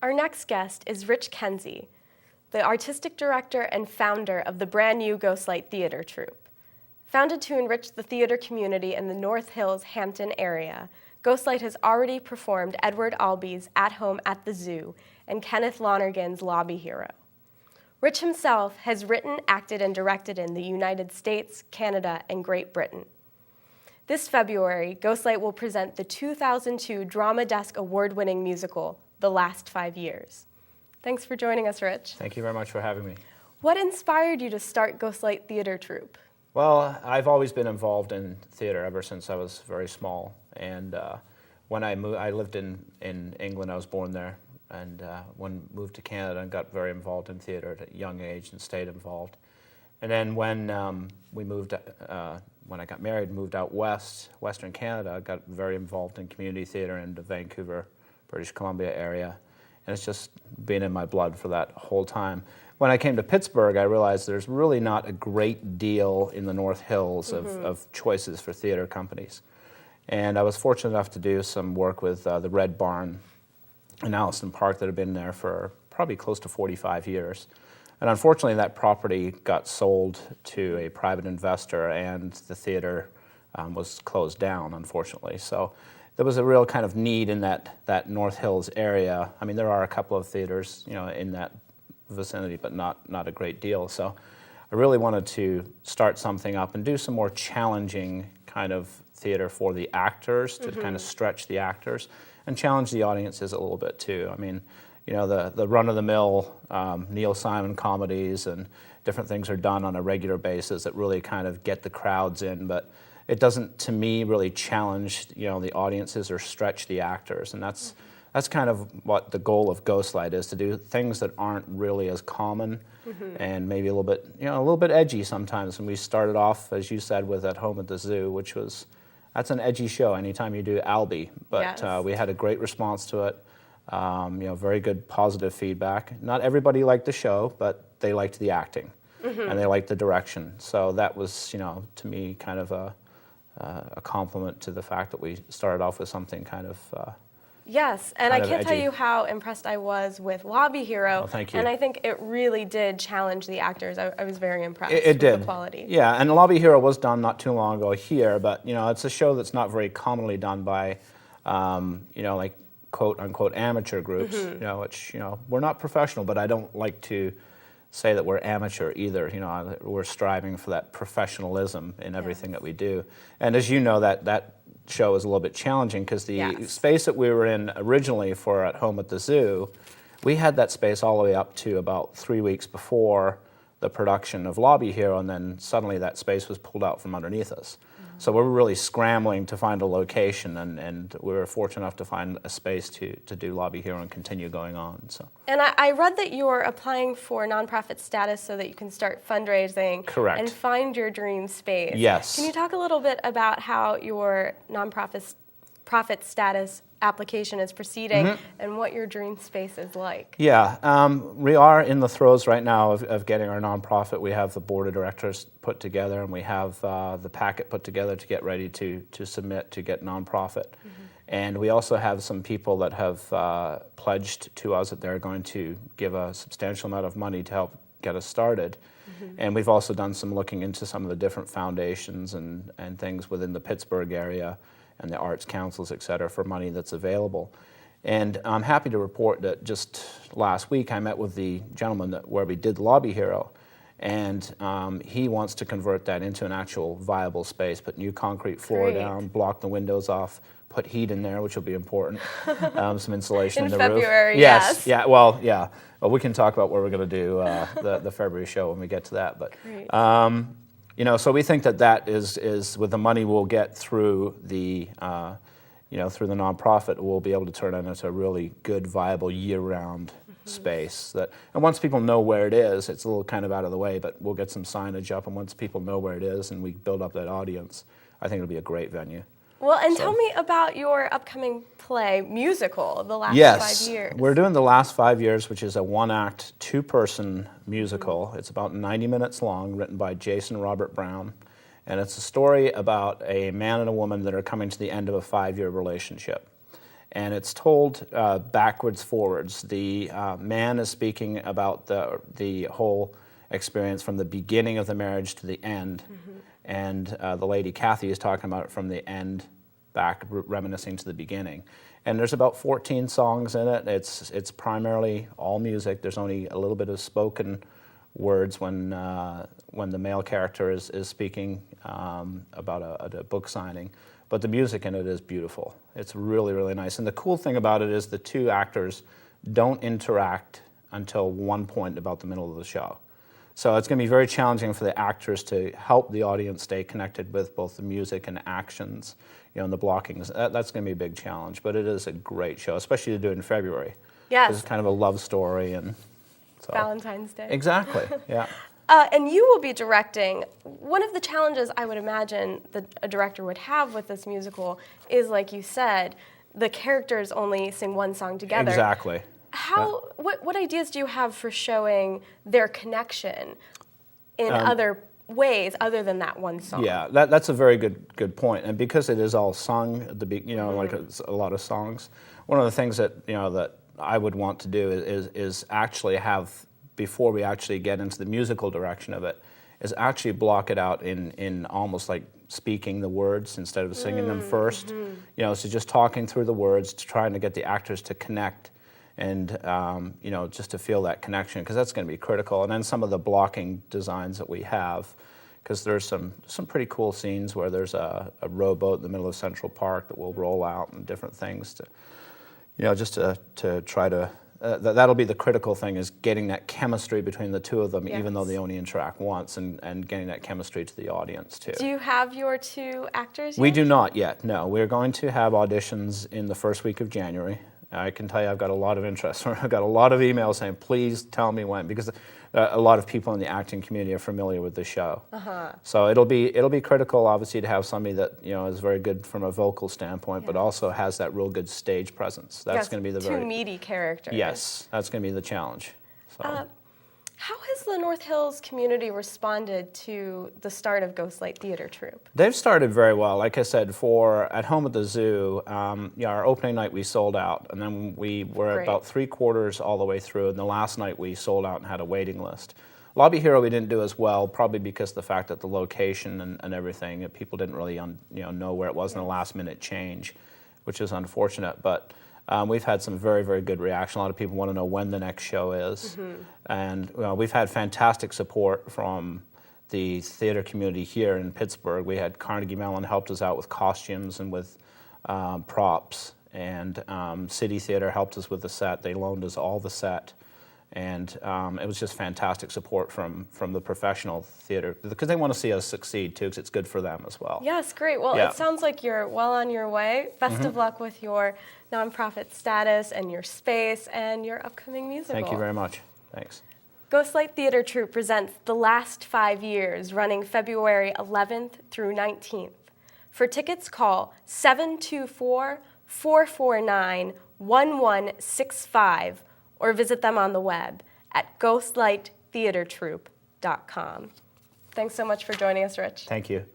Our next guest is Rich Kenzie, the artistic director and founder of the brand new Ghostlight Theater Troupe. Founded to enrich the theater community in the North Hills, Hampton area, Ghostlight has already performed Edward Albee's At Home at the Zoo and Kenneth Lonergan's Lobby Hero. Rich himself has written, acted, and directed in the United States, Canada, and Great Britain. This February, Ghostlight will present the 2002 Drama Desk Award-winning musical, The Last 5 Years. Thanks for joining us, Rich. Thank you very much for having me. What inspired you to start Ghostlight Theater Troupe? Well, I've always been involved in theater ever since I was very small. And when I lived in England. I was born there. And when I moved to Canada and got very involved in theater at a young age and stayed involved. And then when when I got married and moved out west, Western Canada, I got very involved in community theater in the Vancouver, British Columbia area. And it's just been in my blood for that whole time. When I came to Pittsburgh, I realized there's really not a great deal in the North Hills of choices for theater companies. And I was fortunate enough to do some work with the Red Barn in Alliston Park that had been there for probably close to 45 years. And unfortunately, that property got sold to a private investor, and the theater was closed down, unfortunately. So there was a real kind of need in that North Hills area. I mean, there are a couple of theaters, in that vicinity, but not a great deal. So I really wanted to start something up and do some more challenging kind of theater for the actors, to kind of stretch the actors and challenge the audiences a little bit too. I mean, the run-of-the-mill Neil Simon comedies and different things are done on a regular basis that really kind of get the crowds in, but it doesn't, to me, really challenge, the audiences or stretch the actors. And that's kind of what the goal of Ghostlight is, to do things that aren't really as common and maybe a little bit edgy sometimes. And we started off, as you said, with At Home at the Zoo, that's an edgy show anytime you do Albee. But yes. We had a great response to it. Very good positive feedback. Not everybody liked the show, but they liked the acting and they liked the direction. So that was, to me, kind of a compliment to the fact that we started off with something kind of yes, and I can't tell edgy. you how impressed I was with Lobby Hero. Oh, thank you. And I think it really did challenge the actors. I was very impressed It with did. the quality. Yeah, and Lobby Hero was done not too long ago here, but it's a show that's not very commonly done by, like quote unquote amateur groups. Which we're not professional, but I don't like to say that we're amateur either. We're striving for that professionalism in everything that we do. And as you know, that show is a little bit challenging because the space that we were in originally for At Home at the Zoo, we had that space all the way up to about 3 weeks before the production of Lobby Hero, and then suddenly that space was pulled out from underneath us. So we were really scrambling to find a location, and we were fortunate enough to find a space to do Lobby Hero and continue going on. So. And I read that you're applying for nonprofit status so that you can start fundraising. Correct. And find your dream space. Yes. Can you talk a little bit about how your nonprofit profit status application is proceeding and what your dream space is like? Yeah, we are in the throes right now of getting our nonprofit. We have the board of directors put together, and we have the packet put together to get ready to submit to get nonprofit. And we also have some people that have pledged to us that they're going to give a substantial amount of money to help get us started. And we've also done some looking into some of the different foundations and things within the Pittsburgh area and the arts councils, et cetera, for money that's available. And I'm happy to report that just last week I met with the gentleman where we did Lobby Hero, and he wants to convert that into an actual viable space, put new concrete floor down, block the windows off, put heat in there, which will be important, some insulation in the February, roof. yes. Yeah, well, yeah. Well, we can talk about what we're going to do the February show when we get to that. But so we think that is with the money we'll get through the through the nonprofit, we'll be able to turn it into a really good, viable year-round space. And once people know where it is, it's a little kind of out of the way, but we'll get some signage up. And once people know where it is and we build up that audience, I think it'll be a great venue. Well, and tell me about your upcoming play, musical, The Last 5 Years. We're doing The Last 5 Years, which is a one-act, two-person musical. It's about 90 minutes long, written by Jason Robert Brown. And it's a story about a man and a woman that are coming to the end of a 5-year relationship. and it's told backwards, forwards. The man is speaking about the whole experience from the beginning of the marriage to the end, and the lady Kathy is talking about it from the end back, reminiscing to the beginning. And there's about 14 songs in it. It's primarily all music. There's only a little bit of spoken words when the male character is speaking about a book signing. But the music in it is beautiful. It's really, really nice. And the cool thing about it is the two actors don't interact until one point about the middle of the show. So it's going to be very challenging for the actors to help the audience stay connected with both the music and actions, and the blockings. That's going to be a big challenge, but it is a great show, especially to do it in February. Yes. It's kind of a love story, and so. Valentine's Day. Exactly, yeah. And you will be directing. One of the challenges I would imagine that a director would have with this musical is, like you said, the characters only sing one song together. Exactly. What ideas do you have for showing their connection in other ways other than that one song? Yeah, that's a very good point. And because it is all sung at the like it's a lot of songs, one of the things that that I would want to do is actually have, before we actually get into the musical direction of it, is actually block it out in almost like speaking the words instead of singing them first. So just talking through the words, trying to get the actors to connect, and just to feel that connection, because that's going to be critical. And then some of the blocking designs that we have, because there's some pretty cool scenes where there's a rowboat in the middle of Central Park that will roll out, and different things to, just to try to. That'll be the critical thing, is getting that chemistry between the two of them, Yes. even though they only interact once, and getting that chemistry to the audience too. Do you have your two actors yet? We do not yet, no. We're going to have auditions in the first week of January. I can tell you I've got a lot of interest. I've got a lot of emails saying, please tell me when, because a lot of people in the acting community are familiar with the show. So it'll be critical, obviously, to have somebody that is very good from a vocal standpoint, but also has that real good stage presence. That's going to be the two meaty characters. Yes, that's going to be the challenge. So. How has the North Hills community responded to the start of Ghostlight Theater Troupe? They've started very well. Like I said, for At Home at the Zoo, our opening night we sold out, and then we were about 3/4 all the way through, and the last night we sold out and had a waiting list. Lobby Hero we didn't do as well, probably because of the fact that the location and everything, people didn't really know where it was in the last minute change, which is unfortunate. But we've had some very, very good reaction. A lot of people want to know when the next show is. And we've had fantastic support from the theater community here in Pittsburgh. We had Carnegie Mellon helped us out with costumes and with props. And City Theater helped us with the set. They loaned us all the set. And it was just fantastic support from the professional theater, because they want to see us succeed too, because it's good for them as well. Yes, great. Well, it sounds like you're well on your way. Best of luck with your nonprofit status and your space and your upcoming musical. Thank you very much. Thanks. Ghostlight Theater Troupe presents The Last 5 Years, running February 11th through 19th. For tickets, call 724-449-1165 or visit them on the web at ghostlighttheatertroupe.com. Thanks so much for joining us, Rich. Thank you.